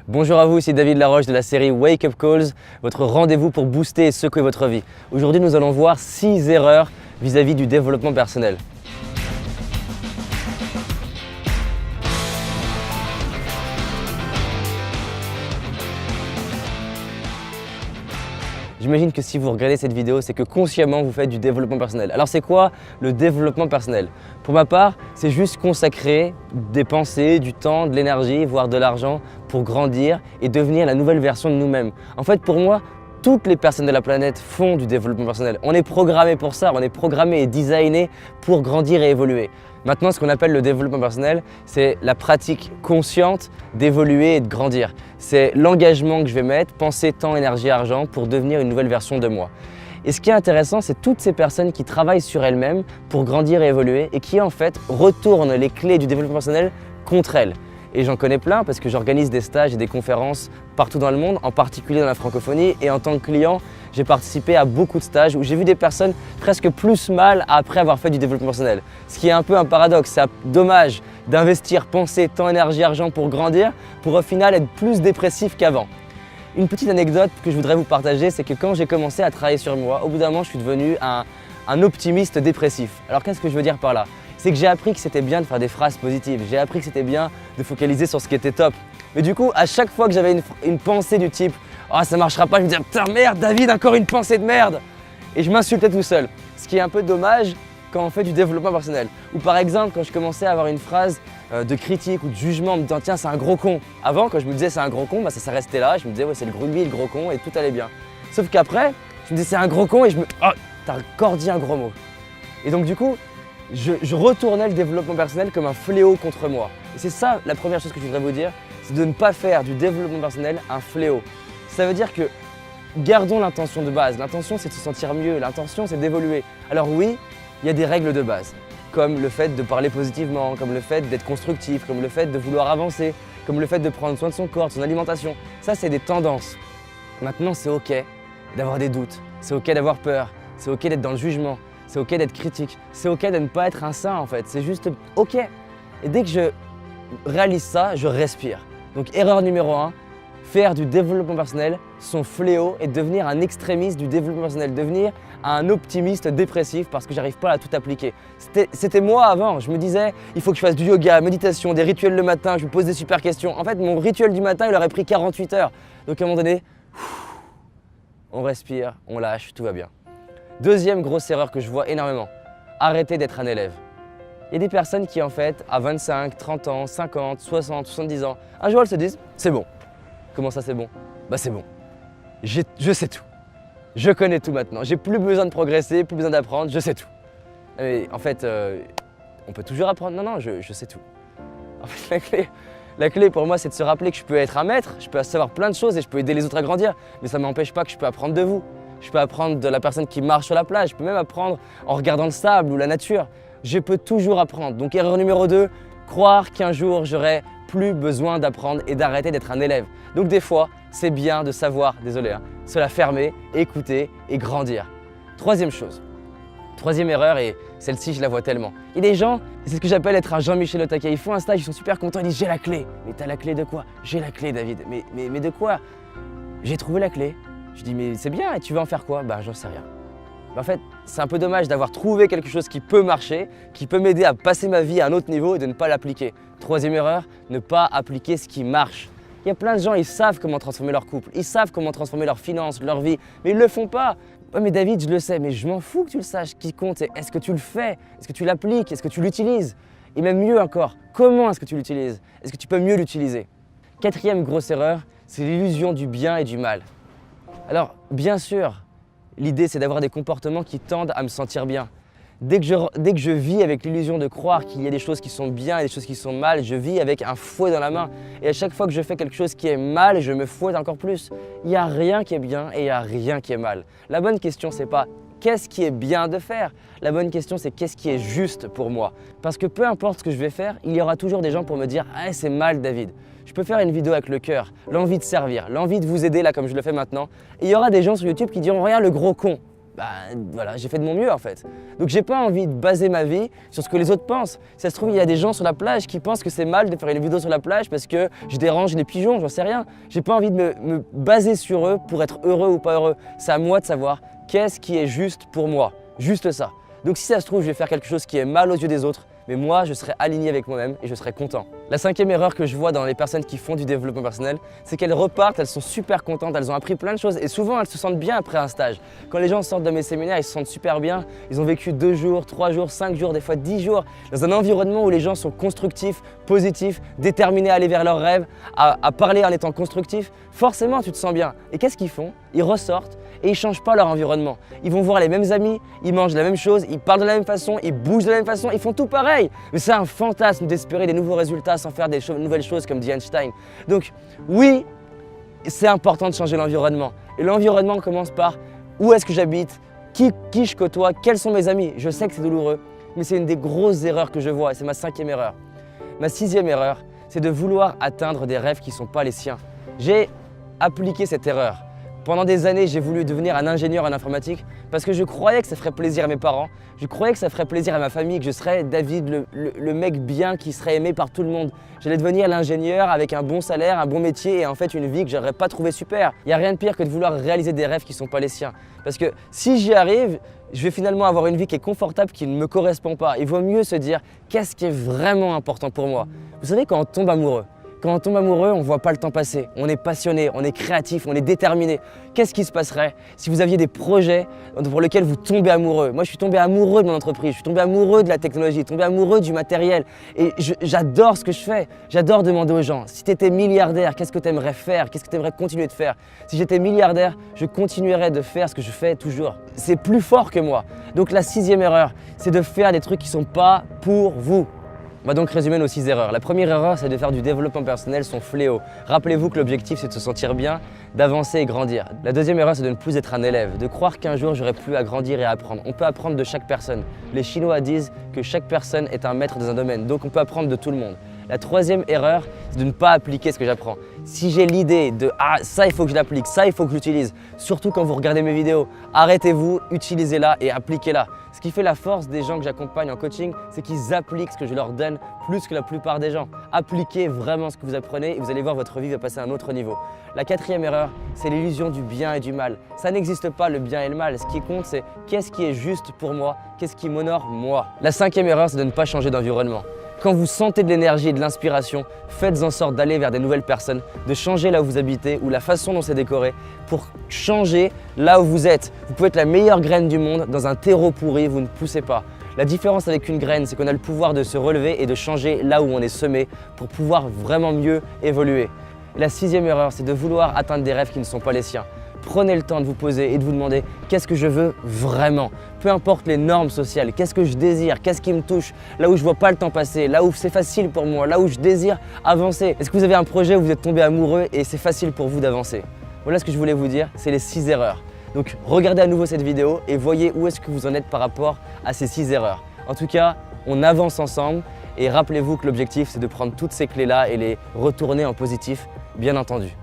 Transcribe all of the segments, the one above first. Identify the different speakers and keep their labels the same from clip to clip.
Speaker 1: Bonjour à vous, ici David Laroche de la série Wake Up Calls, votre rendez-vous pour booster et secouer votre vie. Aujourd'hui, nous allons voir 6 erreurs vis-à-vis du développement personnel. J'imagine que si vous regardez cette vidéo, c'est que consciemment vous faites du développement personnel. Alors c'est quoi le développement personnel? Pour ma part, c'est juste consacrer des pensées, du temps, de l'énergie, voire de l'argent pour grandir et devenir la nouvelle version de nous-mêmes. En fait, pour moi, toutes les personnes de la planète font du développement personnel. On est programmé pour ça, on est programmé et designé pour grandir et évoluer. Maintenant, ce qu'on appelle le développement personnel, c'est la pratique consciente d'évoluer et de grandir. C'est l'engagement que je vais mettre, penser, temps, énergie, argent pour devenir une nouvelle version de moi. Et ce qui est intéressant, c'est toutes ces personnes qui travaillent sur elles-mêmes pour grandir et évoluer et qui en fait retournent les clés du développement personnel contre elles. Et j'en connais plein parce que j'organise des stages et des conférences partout dans le monde, en particulier dans la francophonie. Et en tant que client, j'ai participé à beaucoup de stages où j'ai vu des personnes presque plus mal après avoir fait du développement personnel. Ce qui est un peu un paradoxe, c'est dommage d'investir pensée, temps, énergie, argent pour grandir, pour au final être plus dépressif qu'avant. Une petite anecdote que je voudrais vous partager, c'est que quand j'ai commencé à travailler sur moi, au bout d'un moment, je suis devenu un optimiste dépressif. Alors qu'est-ce que je veux dire par là? C'est que j'ai appris que c'était bien de faire des phrases positives, j'ai appris que c'était bien de focaliser sur ce qui était top. Mais du coup, à chaque fois que j'avais une pensée du type « Oh, ça marchera pas », je me disais « Putain, merde, David, encore une pensée de merde !» Et je m'insultais tout seul. Ce qui est un peu dommage quand on fait du développement personnel. Ou par exemple, quand je commençais à avoir une phrase de critique ou de jugement en me disant « Tiens, c'est un gros con ». Avant, quand je me disais « C'est un gros con », bah, ça restait là, je me disais « Ouais, c'est le gros con » et tout allait bien. Sauf qu'après, je me disais « C'est un gros con » et je me « Oh, t'as encore dit un gros mot ». Et donc du coup, je retournais le développement personnel comme un fléau contre moi. Et c'est ça la première chose que je voudrais vous dire, c'est de ne pas faire du développement personnel un fléau. Ça veut dire que gardons l'intention de base. L'intention, c'est de se sentir mieux. L'intention, c'est d'évoluer. Alors oui, il y a des règles de base, comme le fait de parler positivement, comme le fait d'être constructif, comme le fait de vouloir avancer, comme le fait de prendre soin de son corps, de son alimentation. Ça, c'est des tendances. Maintenant, c'est OK d'avoir des doutes. C'est OK d'avoir peur. C'est OK d'être dans le jugement. C'est OK d'être critique, c'est OK de ne pas être un saint en fait, c'est juste OK. Et dès que je réalise ça, je respire. Donc erreur numéro 1, faire du développement personnel son fléau et devenir un extrémiste du développement personnel, devenir un optimiste dépressif parce que j'arrive pas à tout appliquer. C'était moi avant, je me disais il faut que je fasse du yoga, méditation, des rituels le matin, je me pose des super questions. En fait mon rituel du matin il aurait pris 48 heures. Donc à un moment donné, on respire, on lâche, tout va bien. Deuxième grosse erreur que je vois énormément, arrêter d'être un élève. Il y a des personnes qui en fait, à 25, 30 ans, 50, 60, 70 ans, un jour elles se disent « c'est bon ». Comment ça c'est bon? Bah c'est bon, je sais tout. Je connais tout maintenant, j'ai plus besoin de progresser, plus besoin d'apprendre, je sais tout. Mais en fait, on peut toujours apprendre, non, je sais tout. En fait, la clé pour moi c'est de se rappeler que je peux être un maître, je peux savoir plein de choses et je peux aider les autres à grandir, mais ça ne m'empêche pas que je peux apprendre de vous. Je peux apprendre de la personne qui marche sur la plage, je peux même apprendre en regardant le sable ou la nature. Je peux toujours apprendre. Donc erreur numéro 2, croire qu'un jour j'aurai plus besoin d'apprendre et d'arrêter d'être un élève. Donc des fois, c'est bien de savoir, désolé, se la fermer, écouter et grandir. Troisième chose, troisième erreur, et celle-ci je la vois tellement. Il y a des gens, c'est ce que j'appelle être un Jean-Michel Otake, ils font un stage, ils sont super contents, ils disent j'ai la clé. Mais t'as la clé de quoi? J'ai la clé David. Mais de quoi? J'ai trouvé la clé. Je dis mais c'est bien et tu veux en faire quoi? Bah j'en sais rien. En fait, c'est un peu dommage d'avoir trouvé quelque chose qui peut marcher, qui peut m'aider à passer ma vie à un autre niveau et de ne pas l'appliquer. Troisième erreur, ne pas appliquer ce qui marche. Il y a plein de gens, ils savent comment transformer leur couple, ils savent comment transformer leurs finances, leur vie, mais ils ne le font pas. Ouais, mais David, je le sais, mais je m'en fous que tu le saches. Ce qui compte, c'est est-ce que tu le fais? Est-ce que tu l'appliques? Est-ce que tu l'utilises? Et même mieux encore, comment est-ce que tu l'utilises? Est-ce que tu peux mieux l'utiliser? Quatrième grosse erreur, c'est l'illusion du bien et du mal. Alors, bien sûr, l'idée c'est d'avoir des comportements qui tendent à me sentir bien. Dès que je vis avec l'illusion de croire qu'il y a des choses qui sont bien et des choses qui sont mal, je vis avec un fouet dans la main. Et à chaque fois que je fais quelque chose qui est mal, je me fouette encore plus. Il n'y a rien qui est bien et il n'y a rien qui est mal. La bonne question c'est pas qu'est-ce qui est bien de faire? La bonne question c'est qu'est-ce qui est juste pour moi? Parce que peu importe ce que je vais faire, il y aura toujours des gens pour me dire « Ah c'est mal David ». Je peux faire une vidéo avec le cœur, l'envie de servir, l'envie de vous aider là comme je le fais maintenant. Et il y aura des gens sur YouTube qui diront « Regarde le gros con ». voilà, j'ai fait de mon mieux en fait. Donc j'ai pas envie de baser ma vie sur ce que les autres pensent. Si ça se trouve, il y a des gens sur la plage qui pensent que c'est mal de faire une vidéo sur la plage parce que je dérange les pigeons, j'en sais rien. J'ai pas envie de me baser sur eux pour être heureux ou pas heureux. C'est à moi de savoir qu'est-ce qui est juste pour moi, juste ça. Donc si ça se trouve, je vais faire quelque chose qui est mal aux yeux des autres, mais moi, je serai aligné avec moi-même et je serai content. La cinquième erreur que je vois dans les personnes qui font du développement personnel, c'est qu'elles repartent, elles sont super contentes, elles ont appris plein de choses et souvent elles se sentent bien après un stage. Quand les gens sortent de mes séminaires, ils se sentent super bien, ils ont vécu 2 jours, 3 jours, 5 jours, des fois 10 jours, dans un environnement où les gens sont constructifs, positifs, déterminés à aller vers leurs rêves, à parler en étant constructifs, forcément tu te sens bien. Et qu'est-ce qu'ils font? Ils ressortent et ils ne changent pas leur environnement. Ils vont voir les mêmes amis, ils mangent la même chose, ils parlent de la même façon, ils bougent de la même façon, ils font tout pareil. Mais c'est un fantasme d'espérer des nouveaux résultats sans faire des nouvelles choses comme dit Einstein. Donc oui, c'est important de changer l'environnement. Et l'environnement commence par où est-ce que j'habite, qui je côtoie, quels sont mes amis. Je sais que c'est douloureux, mais c'est une des grosses erreurs que je vois et c'est ma 5e erreur. Ma 6e erreur, c'est de vouloir atteindre des rêves qui ne sont pas les siens. J'ai appliqué cette erreur. Pendant des années, j'ai voulu devenir un ingénieur en informatique parce que je croyais que ça ferait plaisir à mes parents, je croyais que ça ferait plaisir à ma famille, que je serais David, le mec bien qui serait aimé par tout le monde. J'allais devenir l'ingénieur avec un bon salaire, un bon métier et en fait une vie que j'aurais pas trouvé super. Il n'y a rien de pire que de vouloir réaliser des rêves qui ne sont pas les siens. Parce que si j'y arrive, je vais finalement avoir une vie qui est confortable, qui ne me correspond pas. Il vaut mieux se dire qu'est-ce qui est vraiment important pour moi. Vous savez, quand on tombe amoureux, on ne voit pas le temps passer. On est passionné, on est créatif, on est déterminé. Qu'est-ce qui se passerait si vous aviez des projets pour lesquels vous tombez amoureux? Moi, je suis tombé amoureux de mon entreprise, je suis tombé amoureux de la technologie, tombé amoureux du matériel. Et j'adore ce que je fais. J'adore demander aux gens, si tu étais milliardaire, qu'est-ce que tu aimerais faire? Qu'est-ce que tu aimerais continuer de faire? Si j'étais milliardaire, je continuerais de faire ce que je fais toujours. C'est plus fort que moi. Donc la 6e erreur, c'est de faire des trucs qui ne sont pas pour vous. On va donc résumer nos 6 erreurs. La première erreur, c'est de faire du développement personnel son fléau. Rappelez-vous que l'objectif, c'est de se sentir bien, d'avancer et grandir. La deuxième erreur, c'est de ne plus être un élève, de croire qu'un jour, j'aurai plus à grandir et à apprendre. On peut apprendre de chaque personne. Les Chinois disent que chaque personne est un maître dans un domaine, donc on peut apprendre de tout le monde. La troisième erreur, c'est de ne pas appliquer ce que j'apprends. Si j'ai l'idée de « Ah, ça, il faut que je l'applique, ça, il faut que j'utilise », surtout quand vous regardez mes vidéos, arrêtez-vous, utilisez-la et appliquez-la. Ce qui fait la force des gens que j'accompagne en coaching, c'est qu'ils appliquent ce que je leur donne plus que la plupart des gens. Appliquez vraiment ce que vous apprenez et vous allez voir votre vie va passer à un autre niveau. La 4e erreur, c'est l'illusion du bien et du mal. Ça n'existe pas le bien et le mal. Ce qui compte, c'est qu'est-ce qui est juste pour moi, qu'est-ce qui m'honore moi. La 5e erreur, c'est de ne pas changer d'environnement. Quand vous sentez de l'énergie et de l'inspiration, faites en sorte d'aller vers des nouvelles personnes, de changer là où vous habitez ou la façon dont c'est décoré pour changer là où vous êtes. Vous pouvez être la meilleure graine du monde dans un terreau pourri, vous ne poussez pas. La différence avec une graine, c'est qu'on a le pouvoir de se relever et de changer là où on est semé pour pouvoir vraiment mieux évoluer. Et la 6e erreur, c'est de vouloir atteindre des rêves qui ne sont pas les siens. Prenez le temps de vous poser et de vous demander qu'est-ce que je veux vraiment. Peu importe les normes sociales, qu'est-ce que je désire, qu'est-ce qui me touche, là où je vois pas le temps passer, là où c'est facile pour moi, là où je désire avancer. Est-ce que vous avez un projet où vous êtes tombé amoureux et c'est facile pour vous d'avancer? Voilà ce que je voulais vous dire, c'est les 6 erreurs. Donc regardez à nouveau cette vidéo et voyez où est-ce que vous en êtes par rapport à ces 6 erreurs. En tout cas, on avance ensemble et rappelez-vous que l'objectif c'est de prendre toutes ces clés-là et les retourner en positif, bien entendu.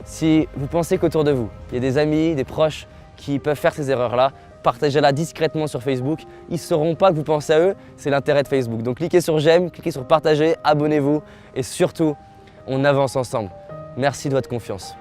Speaker 1: Si vous pensez qu'autour de vous, il y a des amis, des proches qui peuvent faire ces erreurs-là, partagez-la discrètement sur Facebook. Ils ne sauront pas que vous pensez à eux, c'est l'intérêt de Facebook. Donc cliquez sur j'aime, cliquez sur partager, abonnez-vous et surtout, on avance ensemble. Merci de votre confiance.